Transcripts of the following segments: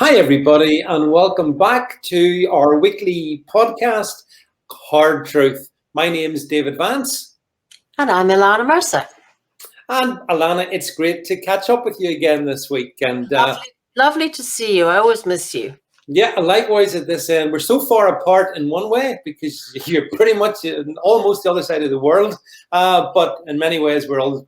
Hi, everybody, and welcome back to our weekly podcast, Hard Truth. My name is David Vance. And I'm Ilana Mercer. And Alana, it's great to catch up with you again this week. And lovely to see you. I always miss you. Yeah, likewise at this end. We're so far apart in one way because you're pretty much almost the other side of the world. But in many ways, we're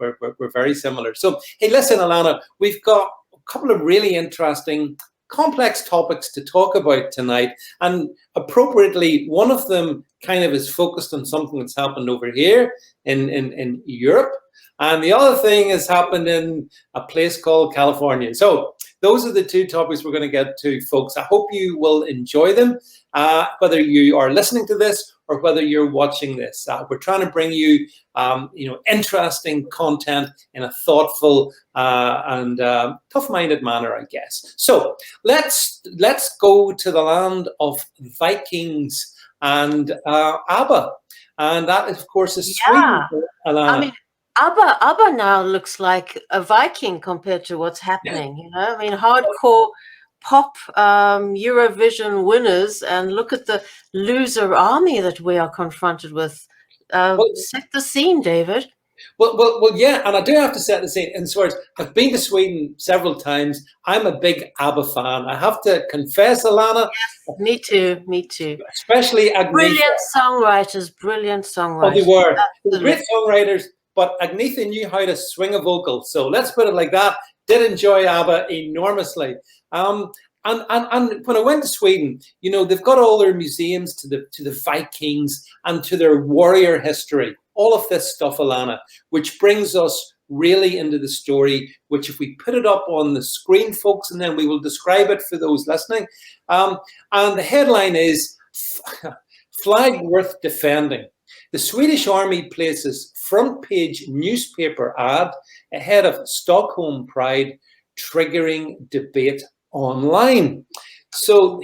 very similar. So, hey, listen, Alana, we've got a couple of really interesting complex topics to talk about tonight, and appropriately one of them kind of is focused on something that's happened over here in Europe, and the other thing has happened in a place called California. So those are the two topics we're going to get to, folks. I hope you will enjoy them, whether you are listening to this or whether you're watching this. We're trying to bring you interesting content in a thoughtful and tough-minded manner, I guess. So let's go to the land of Vikings and ABBA, and that, of course, is Sweden. I mean, ABBA now looks like a Viking compared to what's happening. You know, I mean, hardcore pop Eurovision winners, and look at the loser army that we are confronted with. Set the scene, David. Well, yeah, and I do have to set the scene. In words, I've been to Sweden several times. I'm a big ABBA fan. I have to confess, Alana. Yes, me too. Especially Agnetha. Brilliant songwriters. Oh, they were great songwriters, but Agnetha knew how to swing a vocal. So let's put it like that. Did enjoy ABBA enormously. And when I went to Sweden, you know, they've got all their museums to the Vikings and to their warrior history. All of this stuff, Alana, which brings us really into the story, which if we put it up on the screen, folks, and then we will describe it for those listening. And the headline is Flag Worth Defending. The Swedish Army places front page newspaper ad ahead of Stockholm Pride, triggering debate online. So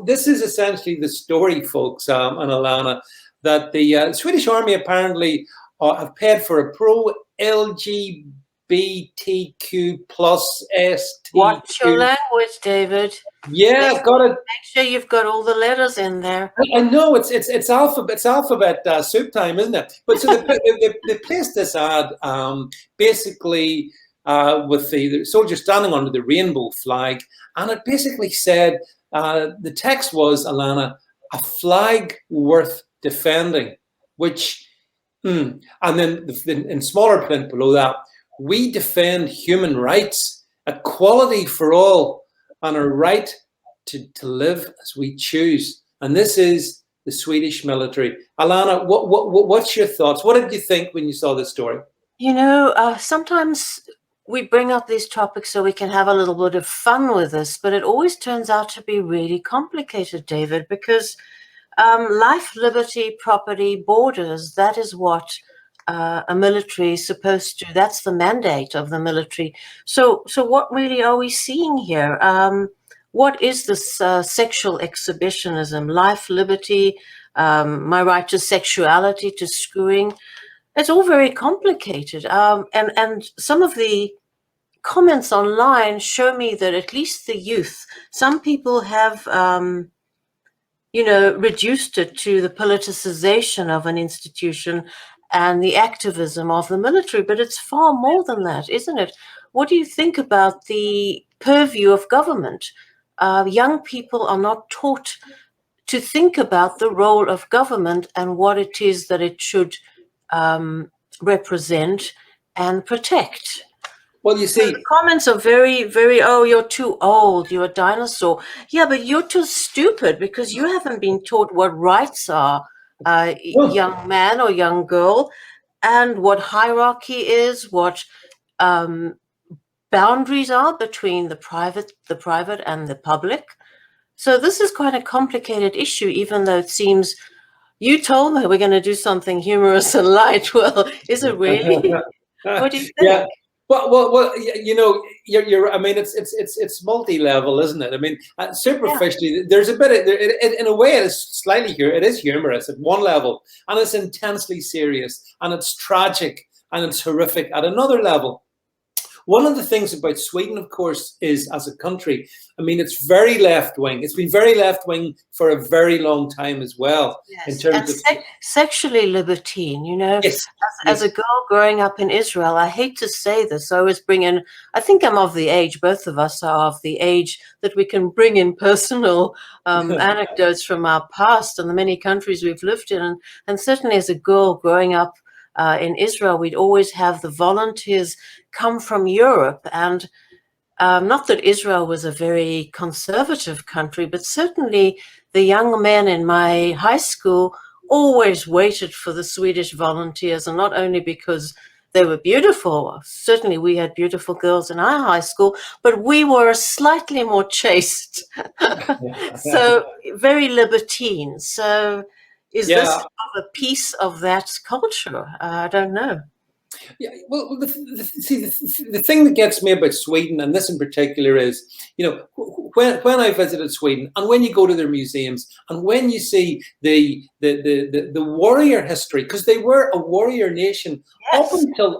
this is essentially the story, folks, and Alana, that the Swedish Army apparently have paid for a pro LGBTQ plus ST. Watch your language, David. Yeah, got it. Make sure you've got all the letters in there. I know it's alphabet soup time, isn't it? But so they placed this ad basically with the soldiers standing under the rainbow flag, and it basically said the text was, Alana, a flag worth defending, which and then in smaller print below that, we defend human rights, equality for all, and a right to live as we choose. And this is the Swedish military. Alana, what's your thoughts? What did you think when you saw this story? You know, sometimes we bring up these topics so we can have a little bit of fun with this, but it always turns out to be really complicated, David, because life, liberty, property, borders, that is what a military is supposed to, that's the mandate of the military. So what really are we seeing here? What is this sexual exhibitionism, life, liberty, my right to sexuality, to screwing? It's all very complicated. And some of the comments online show me that at least the youth, some people have reduced it to the politicization of an institution and the activism of the military, but it's far more than that, isn't it? What do you think about the purview of government? Young people are not taught to think about the role of government and what it is that it should represent and protect. Well, you see, the comments are very, very, oh, you're too old, you're a dinosaur. Yeah, but you're too stupid because you haven't been taught what rights are, young man or young girl, and what hierarchy is, what boundaries are between the private and the public. So this is quite a complicated issue, even though it seems, you told me we're going to do something humorous and light. Well, is it really? What do you think? Yeah. Well, you know, you're. I mean, it's multi-level, isn't it? I mean, superficially, there's a bit of, in a way, it is slightly here. It is humorous at one level, and it's intensely serious, and it's tragic, and it's horrific at another level. One of the things about Sweden, of course, is as a country, I mean, it's very left-wing. It's been very left-wing for a very long time as well, in Yes, and terms of... sexually libertine, you know, Yes, as a yes. girl growing up in Israel, I hate to say this, I always bring in, I think I'm of the age, both of us are of the age that we can bring in personal anecdotes from our past and the many countries we've lived in. And certainly as a girl growing up in Israel, we'd always have the volunteers come from Europe. And not that Israel was a very conservative country, but certainly the young men in my high school always waited for the Swedish volunteers, and not only because they were beautiful. Certainly we had beautiful girls in our high school, but we were slightly more chaste. So very libertine. So is this a piece of that culture? I don't know. Yeah, well, the thing that gets me about Sweden, and this in particular, is, you know, when I visited Sweden, and when you go to their museums, and when you see the warrior history, because they were a warrior nation, yes,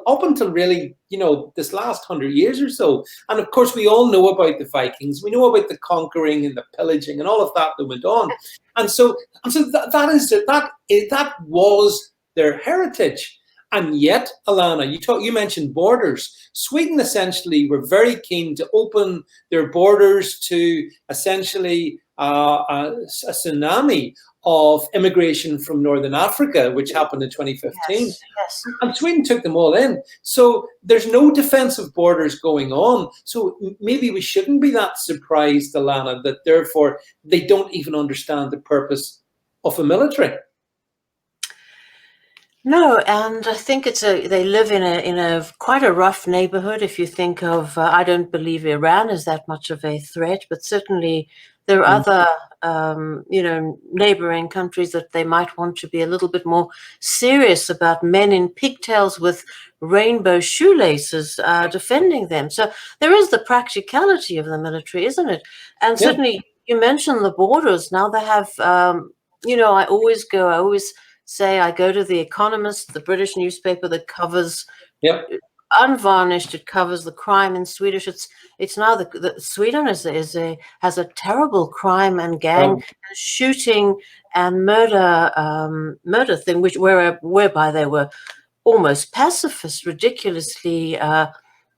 up until really, you know, this last 100 years or so. And of course, we all know about the Vikings. We know about the conquering and the pillaging and all of that went on. And so that was their heritage. And yet, Alana, you mentioned borders. Sweden essentially were very keen to open their borders to essentially a tsunami of immigration from Northern Africa, which happened in 2015. Yes, yes. And Sweden took them all in. So there's no defensive borders going on. So maybe we shouldn't be that surprised, Alana, that therefore they don't even understand the purpose of a military. No, and I think they live in a quite a rough neighborhood. If you think of, I don't believe Iran is that much of a threat, but certainly there are other, neighboring countries that they might want to be a little bit more serious about men in pigtails with rainbow shoelaces defending them. So there is the practicality of the military, isn't it? And certainly you mentioned the borders. Now they have, I always say I go to The Economist, the British newspaper that covers unvarnished. It covers the crime in Swedish. It's now the Sweden has a terrible crime and gang shooting and murder thing, whereby they were almost pacifist, ridiculously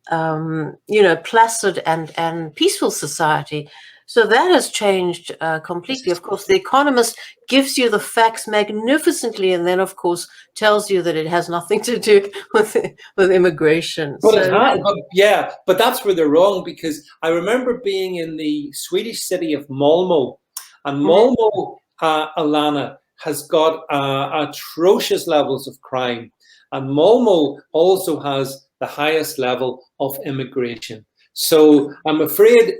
placid and peaceful society. So that has changed completely. Of course, The Economist gives you the facts magnificently, and then, of course, tells you that it has nothing to do with immigration. But that's where they're wrong, because I remember being in the Swedish city of Malmo, and Malmo, Alana, has got atrocious levels of crime, and Malmo also has the highest level of immigration. So I'm afraid,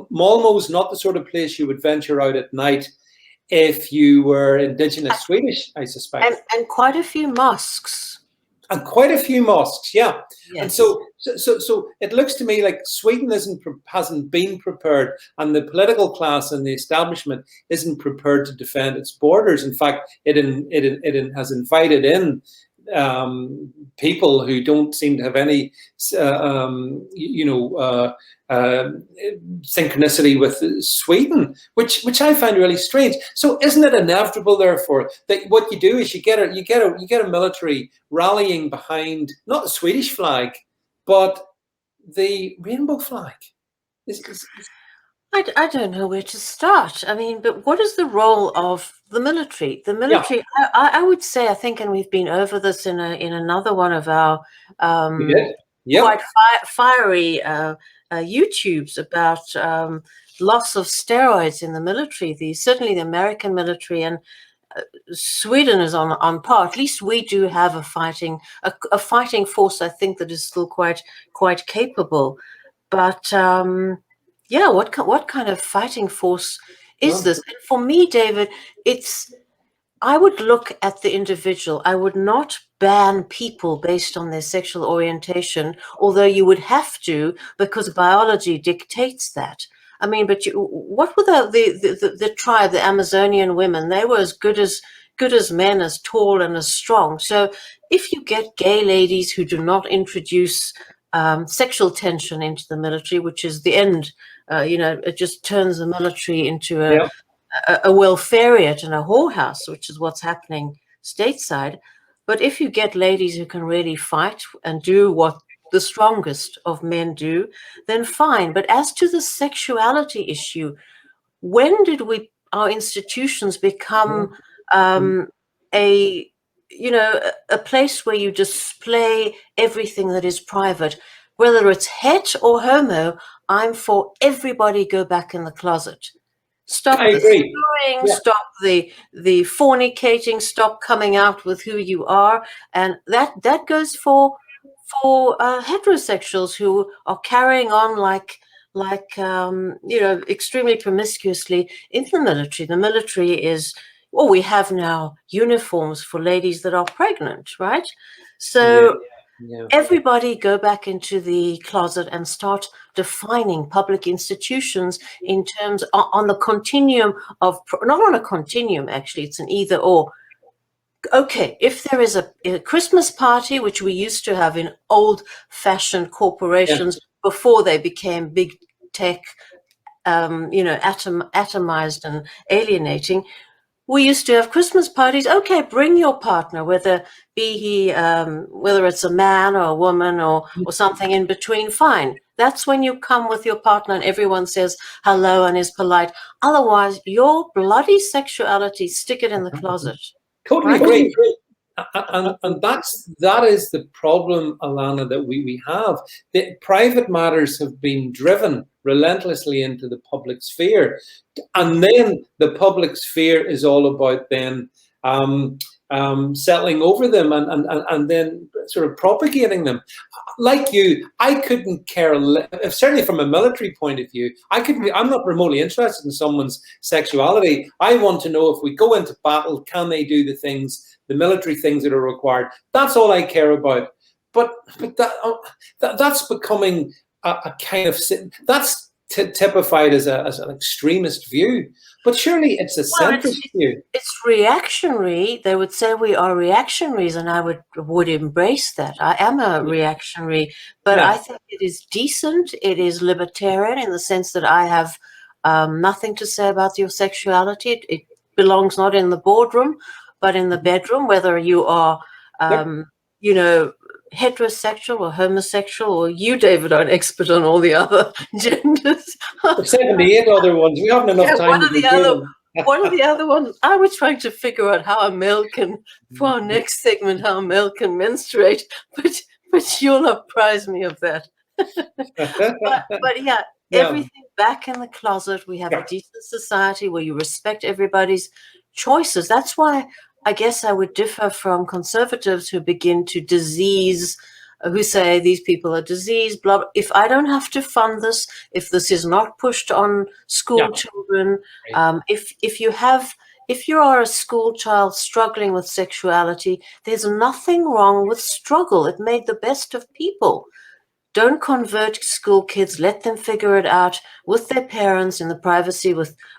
Malmo's not the sort of place you would venture out at night if you were indigenous Swedish, I suspect. And quite a few mosques. And quite a few mosques, yeah. Yes. And so it looks to me like Sweden hasn't been prepared, and the political class and the establishment isn't prepared to defend its borders. In fact, it has invited in people who don't seem to have any, synchronicity with Sweden, which I find really strange. So, isn't it inevitable, therefore, that what you do is you get a military rallying behind not the Swedish flag, but the rainbow flag? I don't know where to start. I mean, but what is the role of the military? The military, I would say, I think, and we've been over this in another one of our quite fiery YouTubes about loss of steroids in the military. Certainly the American military, and Sweden is on par. At least we do have a fighting force, I think, that is still quite capable. But what kind of fighting force is this? And for me, David, I would look at the individual. I would not ban people based on their sexual orientation, although you would have to, because biology dictates that. I mean, but what were the tribe, the Amazonian women? They were as good as men, as tall and as strong. So if you get gay ladies who do not introduce sexual tension into the military, which is the end. It just turns the military into a welfariate and a whorehouse, which is what's happening stateside. But if you get ladies who can really fight and do what the strongest of men do, then fine. But as to the sexuality issue, when did our institutions become a place where you display everything that is private? Whether it's het or homo, I'm for everybody go back in the closet. Stop the screwing, stop the fornicating, stop coming out with who you are. And that goes for heterosexuals who are carrying on like extremely promiscuously in the military. The military is, we have now uniforms for ladies that are pregnant, right? So everybody go back into the closet and start defining public institutions in terms on the continuum of, not on a continuum, actually, it's an either or. Okay, if there is a Christmas party, which we used to have in old-fashioned corporations before they became big tech, atomized and alienating, we used to have Christmas parties. Okay, bring your partner, whether it's a man or a woman or something in between, fine. That's when you come with your partner and everyone says hello and is polite. Otherwise, your bloody sexuality, stick it in the closet. Totally agree. And that is the problem, Alana, that we have. The private matters have been driven relentlessly into the public sphere, and then the public sphere is all about then settling over them and then sort of propagating them. Like you, I couldn't care, certainly from a military point of view, I'm not remotely interested in someone's sexuality. I want to know if we go into battle, can they do the military things that are required? That's all I care about. But that's becoming a kind of, that's typified as an extremist view. But surely it's a centrist view. It's reactionary. They would say we are reactionaries, and I would embrace that. I am a reactionary, but I think it is decent. It is libertarian in the sense that I have nothing to say about your sexuality. It belongs not in the boardroom, but in the bedroom, whether you are, heterosexual or homosexual, or you, David, are an expert on all the other genders. 78 other ones. We haven't enough time. One of the other ones, I was trying to figure out how a male can, for our next segment, how a male can menstruate, but you'll apprise me of that. but everything back in the closet. We have a decent society where you respect everybody's choices. That's why I guess I would differ from conservatives who begin to who say these people are diseased, blah. If I don't have to fund this, if this is not pushed on school children, if you are a school child struggling with sexuality, there's nothing wrong with struggle. It made the best of people. Don't convert school kids. Let them figure it out with their parents in the privacy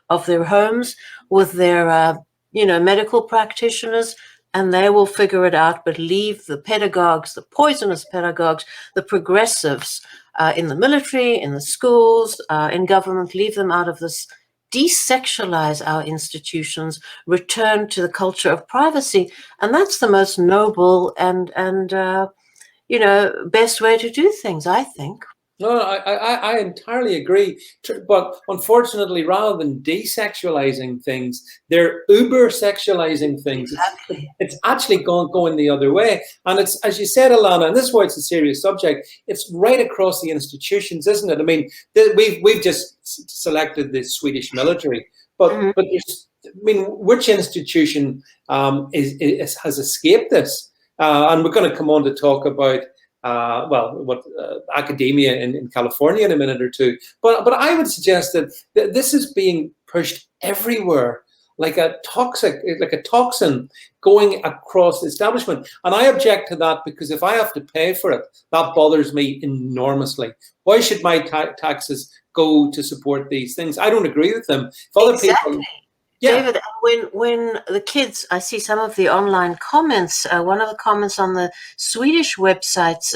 of their homes, with their medical practitioners, and they will figure it out. But leave the pedagogues, the poisonous pedagogues, the progressives in the military, in the schools, in government, leave them out of this. Desexualize our institutions, return to the culture of privacy. And that's the most noble and best way to do things, I think. No, I entirely agree. But unfortunately, rather than desexualizing things, they're uber-sexualizing things. Exactly. It's actually going the other way. And it's, as you said, Alana, and this is why it's a serious subject, it's right across the institutions, isn't it? I mean, we've just selected the Swedish military, but there's, which institution has escaped this? And we're going to come on to talk about academia in California in a minute or two. But I would suggest that this is being pushed everywhere, like a toxin going across the establishment. And I object to that, because if I have to pay for it, that bothers me enormously. Why should my taxes go to support these things? I don't agree with them. If other people... David, when the kids, I see some of the online comments, one of the comments on the Swedish websites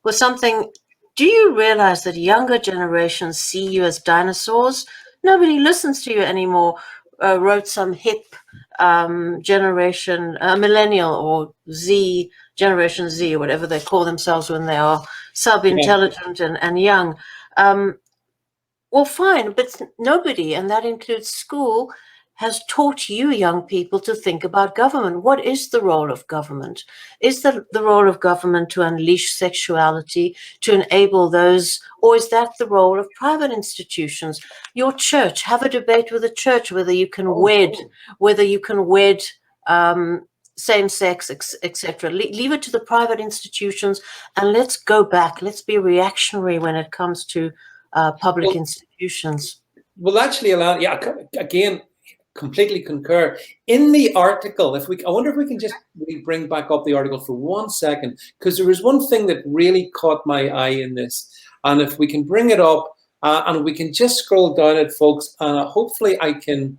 with something. Do you realize that younger generations see you as dinosaurs? Nobody listens to you anymore. Wrote some hip generation, millennial or Z, Generation Z, or whatever they call themselves when they are sub-intelligent and young. Well, fine, but nobody, and that includes school, has taught you young people to think about government. What is the role of government? Is the role of government to unleash sexuality, to enable those, or is that the role of private institutions? Your church, have a debate with the church whether you can wed, same-sex, etc. Leave it to the private institutions, and let's go back. Let's be reactionary when it comes to public institutions. Well, actually, Alana, yeah, again, completely concur. In the article, I wonder if we can just really bring back up the article for 1 second, because there was one thing that really caught my eye in this, and if we can bring it up, and we can just scroll down it, folks, hopefully I can,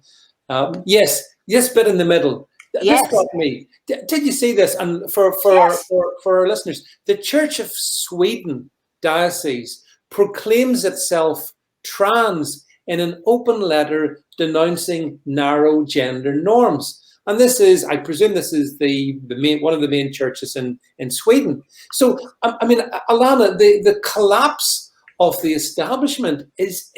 yes, bit in the middle. Yes. This got me. Did you see this? And for our listeners, the Church of Sweden diocese proclaims itself trans in an open letter denouncing narrow gender norms. And this is, I presume this is the main, one of the main churches in Sweden. So, I mean, Alana, the collapse of the establishment is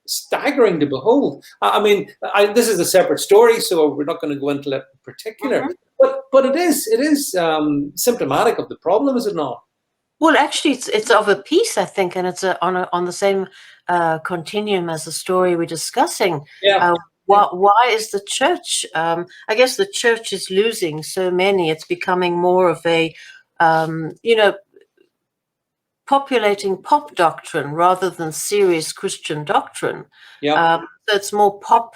staggering to behold. I mean, this is a separate story, so we're not going to go into that in particular. Mm-hmm. But it is symptomatic of the problem, is it not? Well, actually, it's of a piece, I think, and it's on the same continuum as the story we're discussing. Yeah. Why is the church? I guess the church is losing so many. It's becoming more of a, populating pop doctrine rather than serious Christian doctrine. Yeah. So it's more pop.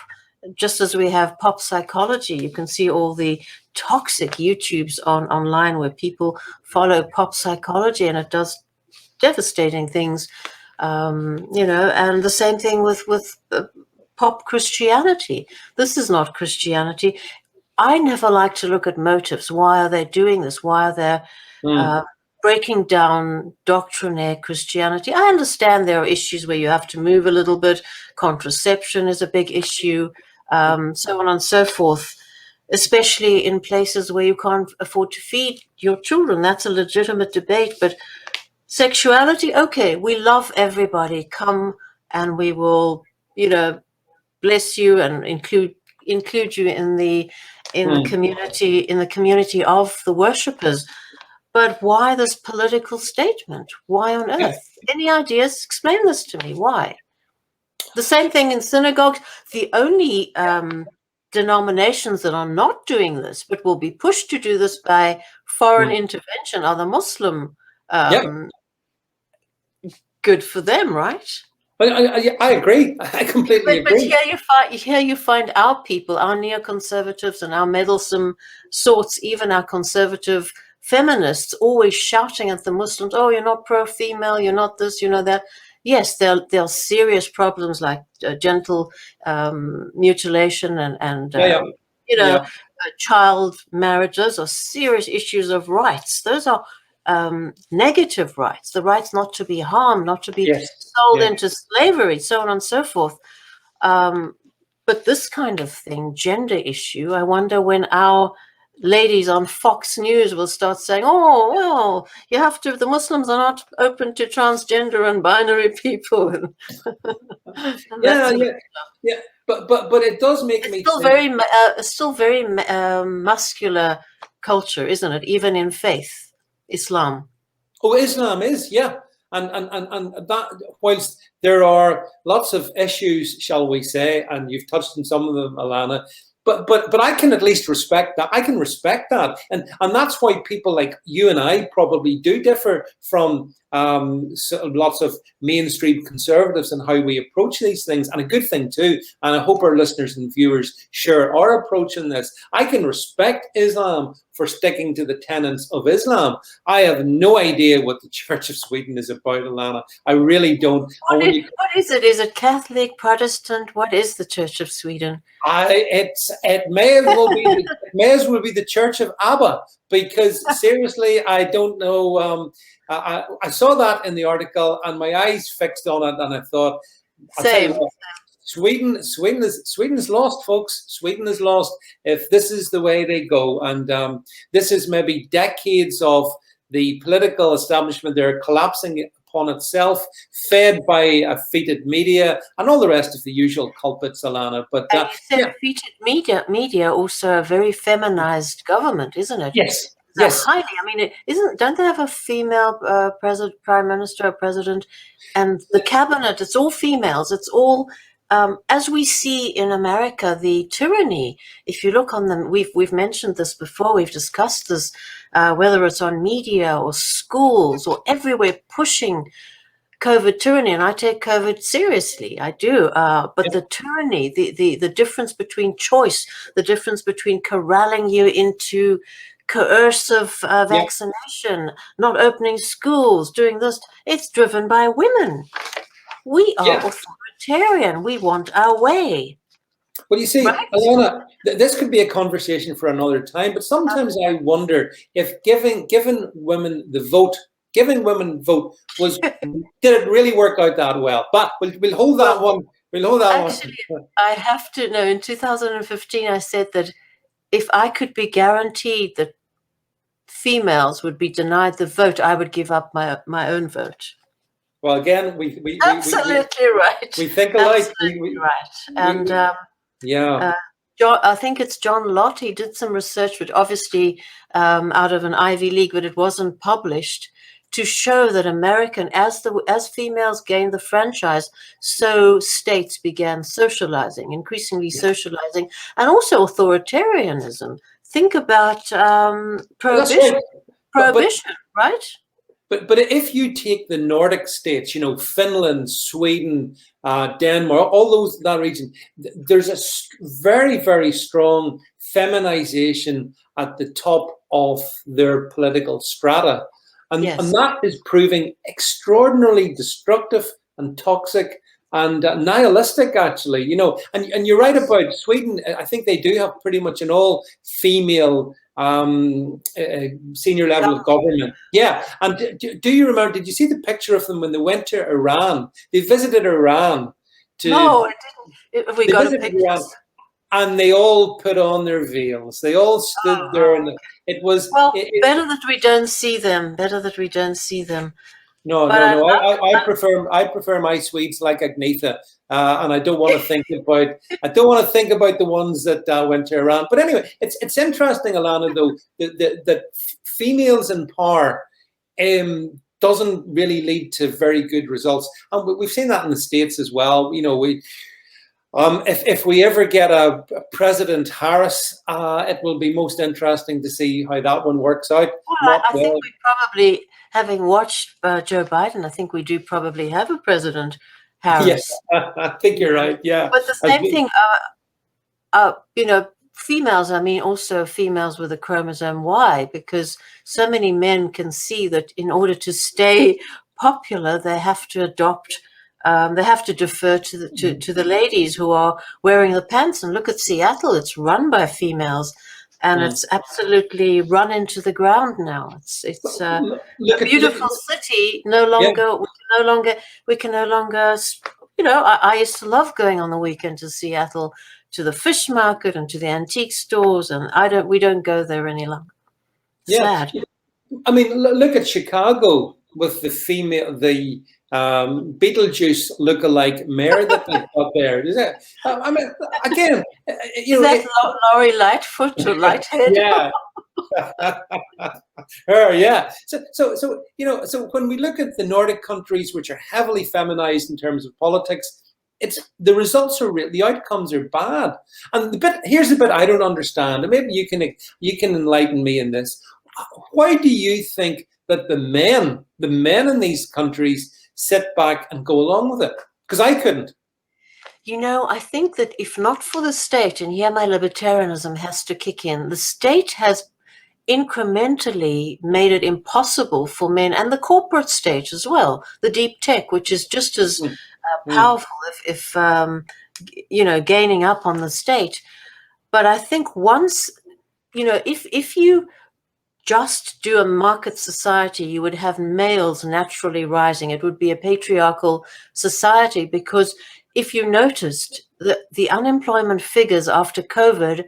Just as we have pop psychology, you can see all the toxic YouTubes online where people follow pop psychology, and it does devastating things, and the same thing with pop Christianity. This is not Christianity. I never like to look at motives. Why are they doing this? Why are they breaking down doctrinaire Christianity? I understand there are issues where you have to move a little bit. Contraception is a big issue. So on and so forth, especially in places where you can't afford to feed your children. That's a legitimate debate. But sexuality, okay, we love everybody. Come and we will, bless you and include you in the community of the worshippers. But why this political statement? Why on earth? Yeah. Any ideas? Explain this to me. Why? The same thing in synagogues. The only denominations that are not doing this, but will be pushed to do this by foreign intervention, are the Muslim. Good for them, right? I agree. I completely agree. But here you find our people, our neoconservatives and our meddlesome sorts, even our conservative feminists, always shouting at the Muslims, "Oh, you're not pro-female, you're not this, you're not that." Yes, there are serious problems like genital mutilation and child marriage. Those are serious issues of rights. Those are negative rights, the rights not to be harmed, not to be sold into slavery, so on and so forth. But this kind of thing, gender issue, I wonder when our ladies on Fox News will start saying, "Oh, well, you have to, the Muslims are not open to transgender and binary people." But it does make me think. Still very muscular culture, isn't it? Even in faith, Islam. Oh, Islam is, yeah. And that, whilst there are lots of issues, shall we say, and you've touched on some of them, Alana, but I can at least respect that. I can respect that, and that's why people like you and I probably do differ from lots of mainstream conservatives and how we approach these things, and a good thing too. And I hope our listeners and viewers share our approach in this. I can respect Islam for sticking to the tenets of Islam. I have no idea what the Church of Sweden is about, Alana. I really don't. What is it? Is it Catholic, Protestant? What is the Church of Sweden? It may as well be the Church of Abba, because seriously, I don't know. I saw that in the article and my eyes fixed on it, and I thought, Same. Sweden is lost, folks. Sweden is lost if this is the way they go, and this is maybe decades of the political establishment. They're collapsing upon itself, fed by a fetid media and all the rest of the usual culprits, Alana. But and you said fetid media, also a very feminized government, isn't it? Yes. Yes. Highly. I mean, don't they have a female president, prime minister, or president, and the cabinet? It's all females. It's all, as we see in America, the tyranny. If you look on them, we've mentioned this before. We've discussed this, whether it's on media or schools or everywhere, pushing COVID tyranny, and I take COVID seriously. I do. But the tyranny, the difference between choice, the difference between corralling you into coercive vaccination, not opening schools, doing this, it's driven by women. We are authoritarian. We want our way. Well, you see, right? Alana, this could be a conversation for another time, but sometimes I wonder if giving women vote was did it really work out that well? But we'll hold that one. We'll hold that one. I have to know. In 2015, I said that if I could be guaranteed that females would be denied the vote, I would give up my own vote. Well, again, we absolutely right. We think alike. Right. And I think it's John Lott. He did some research, which obviously out of an Ivy League, but it wasn't published, to show that as females gained the franchise, so states began socializing, increasingly socializing, and also authoritarianism. Think about prohibition, right? But if you take the Nordic states, Finland, Sweden, Denmark, all that region, there's a very, very strong feminization at the top of their political strata. And that is proving extraordinarily destructive and toxic and nihilistic, actually, and you're right about Sweden. I think they do have pretty much an all female senior level of government. Yeah. And do you remember, did you see the picture of them when they went to Iran? They visited Iran. No, I didn't. We got a picture. And they all put on their veils. They all stood there, and it was better that we don't see them. Better that we don't see them. No. I prefer my Swedes like Agnetha, and I don't want to think about. I don't want to think about the ones that went to Iran. But anyway, it's interesting, Alana, though, that females in power doesn't really lead to very good results, and we've seen that in the States as well. If we ever get a President Harris, it will be most interesting to see how that one works out. Well, I think we probably, having watched Joe Biden, I think we do probably have a President Harris. Yes, I think you're right. Yeah. But the same thing, females, I mean, also females with a chromosome Y, because so many men can see that in order to stay popular, they have to adopt. They have to defer to the ladies who are wearing the pants. And look at Seattle; it's run by females, and it's absolutely run into the ground now. It's a beautiful city. We can no longer. I used to love going on the weekend to Seattle, to the fish market and to the antique stores, and we don't go there any longer. Sad. I mean, look at Chicago with the Beetlejuice look-alike mayor that they got there. Is it? I mean, again, is that Lori Lightfoot or Lighthead? Yeah. Her, yeah. So when we look at the Nordic countries, which are heavily feminized in terms of politics, the results are real. The outcomes are bad. And here's the bit I don't understand, and maybe you can enlighten me in this. Why do you think that the men in these countries sit back and go along with it? Because I couldn't. I think that if not for the state, and here my libertarianism has to kick in, the state has incrementally made it impossible for men, and the corporate state as well, the deep tech, which is just as powerful, if gaining up on the state. But I think once, if you just do a market society, you would have males naturally rising. It would be a patriarchal society, because if you noticed the unemployment figures after COVID,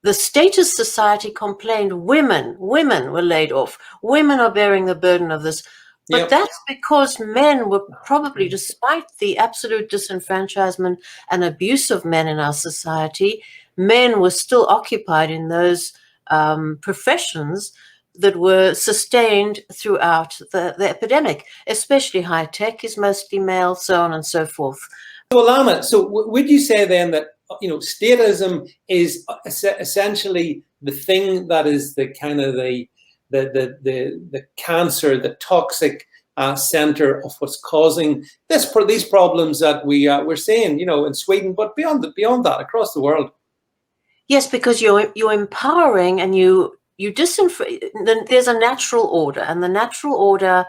the status society complained women were laid off. Women are bearing the burden of this. But that's because men were probably, despite the absolute disenfranchisement and abuse of men in our society, men were still occupied in those professions that were sustained throughout the epidemic, especially high tech is mostly male, so on and so forth. So Alana, would you say then that statism is essentially the thing that is the kind of the cancer, the toxic center of what's causing these problems that we're seeing, in Sweden, but beyond that, across the world? Yes, because you're empowering, and there's a natural order, and the natural order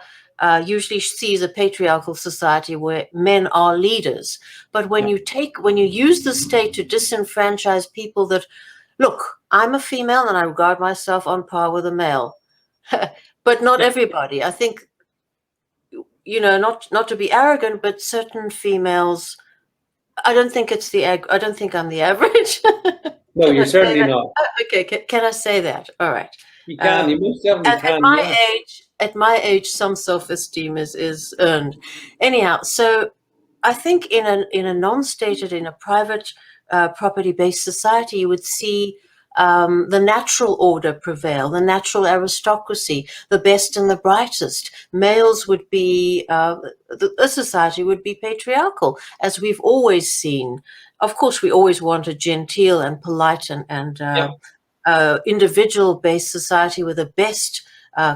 usually sees a patriarchal society where men are leaders. But when you use the state to disenfranchise people that, look, I'm a female and I regard myself on par with a male, but not everybody. I think, not to be arrogant, but certain females, I don't think I'm the average. No, you're certainly not. Okay, can I say that? All right. You can. You most definitely can. At my age, some self-esteem is earned. Anyhow, so I think in a non-stated, in a private property-based society, you would see the natural order prevail, the natural aristocracy, the best and the brightest. Males would be, the society would be patriarchal, as we've always seen. Of course, we always want a genteel and polite and individual-based society where the best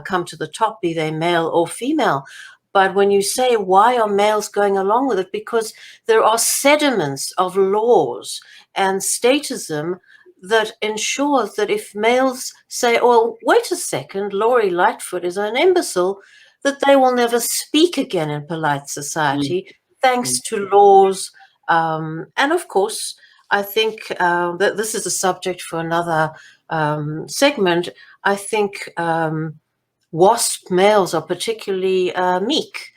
come to the top, be they male or female. But when you say, why are males going along with it? Because there are sediments of laws and statism that ensures that if males say, well, wait a second, Laurie Lightfoot is an imbecile, that they will never speak again in polite society, thanks to laws. And of course, I think that this is a subject for another segment. I think WASP males are particularly meek.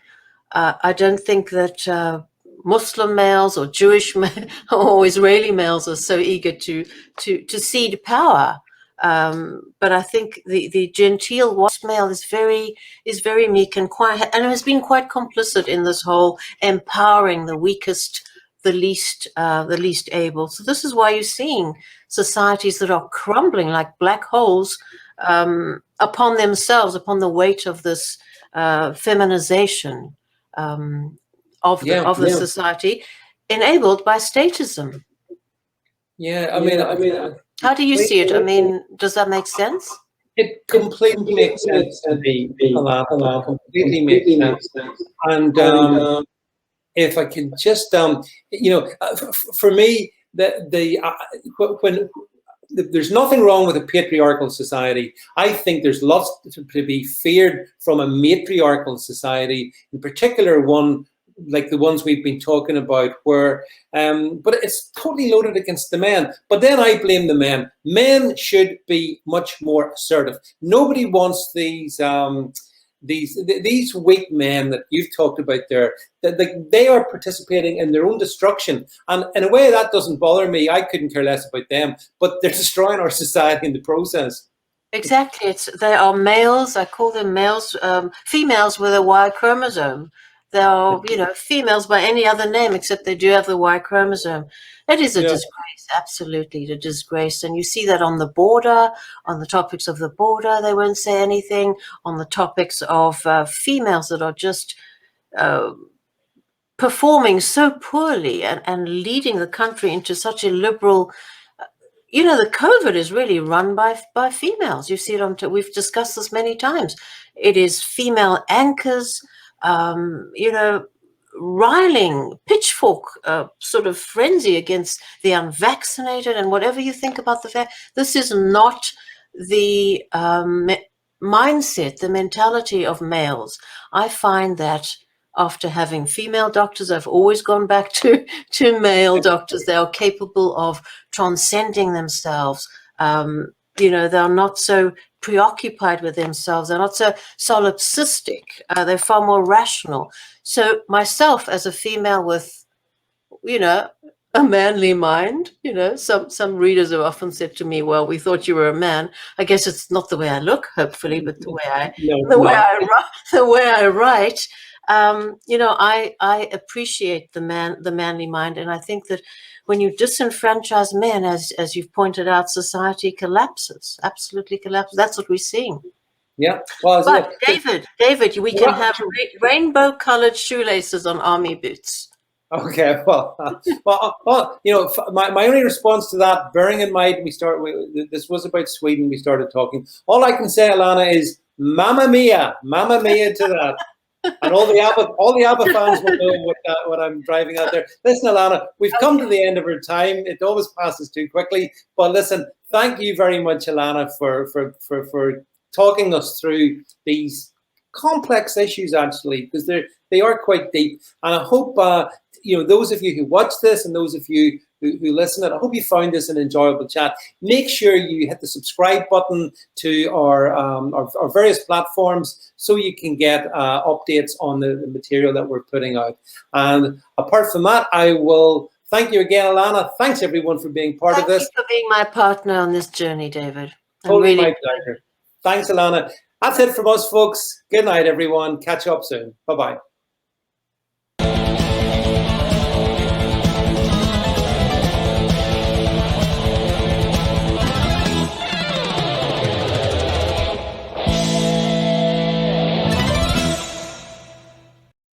I don't think that Muslim males or Jewish or Israeli males are so eager to cede power. But I think the genteel WASP male is very meek and quiet, and has been quite complicit in this whole empowering the weakest, the least able. So this is why you're seeing societies that are crumbling like black holes upon themselves, upon the weight of this feminization of the society, enabled by statism. Yeah, I mean, how do you see it? I mean, does that make sense? It completely makes sense to me. Completely makes sense. And if I can just, for me, when there's nothing wrong with a patriarchal society. I think there's lots to be feared from a matriarchal society, in particular one like the ones we've been talking about, where, but it's totally loaded against the men. But then I blame the men. Men should be much more assertive. Nobody wants these weak men that you've talked about there, that they are participating in their own destruction. And in a way, that doesn't bother me. I couldn't care less about them, but they're destroying our society in the process. Exactly. They are males. I call them males, females with a Y chromosome. They are, females by any other name, except they do have the Y chromosome. It is a disgrace, absolutely a disgrace. And you see that on the border, on the topics of the border, they won't say anything. On the topics of females that are just performing so poorly and leading the country into such a liberal, the COVID is really run by females. You see it we've discussed this many times. It is female anchors, riling, pitchfork sort of frenzy against the unvaccinated. And whatever you think about the fact, this is not the mindset, the mentality of males. I find that after having female doctors, I've always gone back to male doctors. They are capable of transcending themselves. They're not so preoccupied with themselves. They're not so solipsistic. They're far more rational. So myself as a female with, a manly mind, some readers have often said to me, well, we thought you were a man. I guess it's not the way I look, hopefully, but the way I write. I appreciate the manly mind. And I think that when you disenfranchise men, as you've pointed out, society collapses, absolutely collapses. That's what we're seeing. Yeah. Well, but David, we can have rainbow-colored shoelaces on army boots. Okay, well, my only response to that, bearing in mind this was about Sweden, we started talking. All I can say, Alana, is Mamma Mia to that. And all the ABBA fans will know what I'm driving out there. Listen, Alana, we've come to the end of our time. It always passes too quickly. But listen, thank you very much, Alana, for talking us through these complex issues, actually, because they are quite deep. And I hope those of you who watch this and those of you who listen it, I hope you found this an enjoyable chat. Make sure you hit the subscribe button to our various platforms so you can get updates on the material that we're putting out. And apart from that, I will thank you again, Alana. Thanks everyone for being part of this. Thank you for being my partner on this journey, David. Totally my pleasure. Thanks, Alana. That's it from us, folks. Good night, everyone. Catch you up soon. Bye-bye.